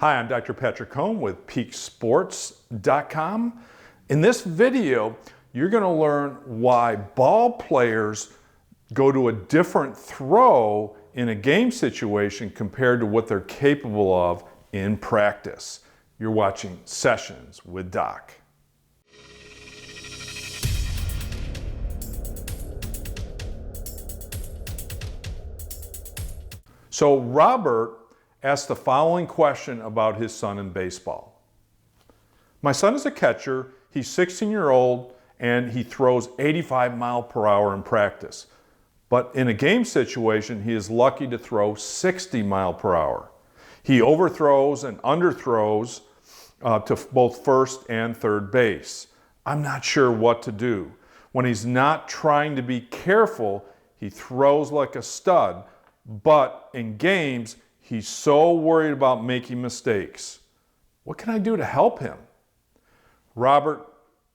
Hi, I'm Dr. Patrick Cohn with peaksports.com. In this video, you're going to learn why ball players go to a different throw in a game situation compared to what they're capable of in practice. You're watching Sessions with Doc. So Robert asked the following question about his son in baseball. My son is a catcher, he's 16-year-old, and he throws 85 miles per hour in practice. But in a game situation, he is lucky to throw 60 miles per hour. He overthrows and underthrows to both first and third base. I'm not sure what to do. When he's not trying to be careful, he throws like a stud, but in games, he's so worried about making mistakes. What can I do to help him? Robert,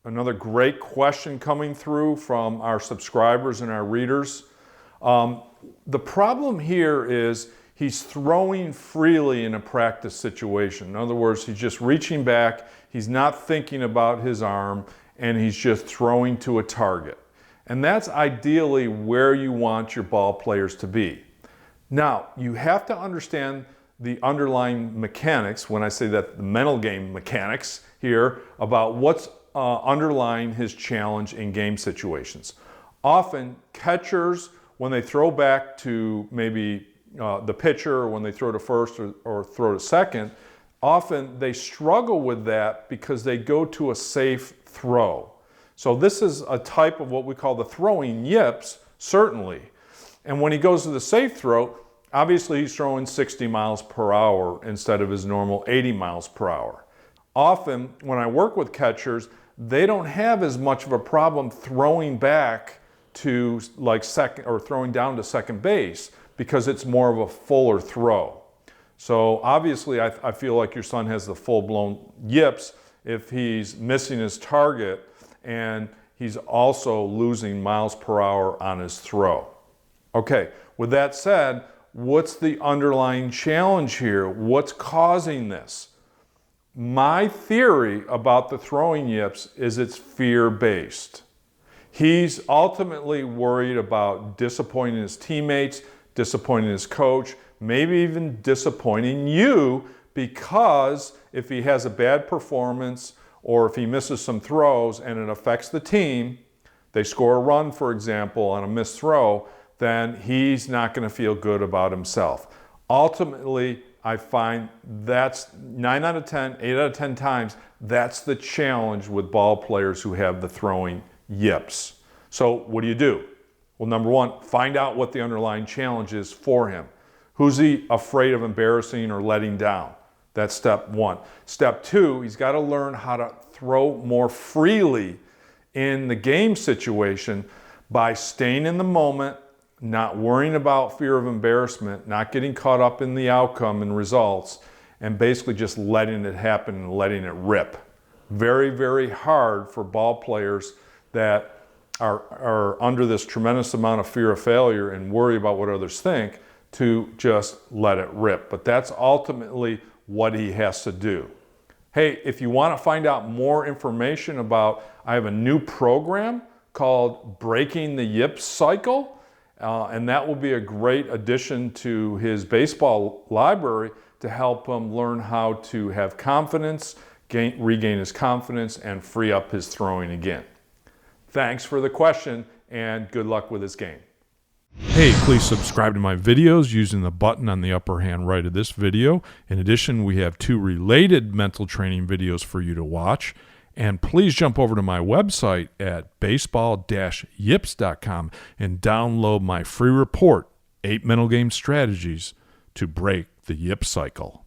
another great question coming through from our subscribers and our readers. The problem here is he's throwing freely in a practice situation. In other words, he's just reaching back, he's not thinking about his arm, and he's just throwing to a target. And that's ideally where you want your ball players to be. Now, you have to understand the underlying mechanics, when I say that, the mental game mechanics here, about what's underlying his challenge in game situations. Often, catchers, when they throw back to maybe the pitcher, or when they throw to first or throw to second, often they struggle with that because they go to a safe throw. So this is a type of what we call the throwing yips, certainly. And when he goes to the safe throw, obviously he's throwing 60 miles per hour instead of his normal 80 miles per hour. Often, when I work with catchers, they don't have as much of a problem throwing back to like second or throwing down to second base because it's more of a fuller throw. So obviously, I feel like your son has the full-blown yips if he's missing his target and he's also losing miles per hour on his throw. Okay, with that said, what's the underlying challenge here? What's causing this? My theory about the throwing yips is it's fear-based. He's ultimately worried about disappointing his teammates, disappointing his coach, maybe even disappointing you, because if he has a bad performance or if he misses some throws and it affects the team, they score a run, for example, on a missed throw, then he's not going to feel good about himself. Ultimately, I find that's 9 out of 10, 8 out of 10 times, that's the challenge with ball players who have the throwing yips. So what do? Well, number one, find out what the underlying challenge is for him. Who's he afraid of embarrassing or letting down? That's step one. Step two, he's got to learn how to throw more freely in the game situation by staying in the moment, not worrying about fear of embarrassment, not getting caught up in the outcome and results, and basically just letting it happen and letting it rip. Very, very hard for ball players that are under this tremendous amount of fear of failure and worry about what others think to just let it rip. But that's ultimately what he has to do. Hey, if you want to find out more information about, I have a new program called Breaking the Yips Cycle. And that will be a great addition to his baseball library to help him learn how to have confidence, regain his confidence, and free up his throwing again. Thanks for the question, and good luck with his game. Hey, please subscribe to my videos using the button on the upper hand right of this video. In addition, we have 2 related mental training videos for you to watch. And please jump over to my website at baseball-yips.com and download my free report, 8 mental game strategies to break the yip cycle.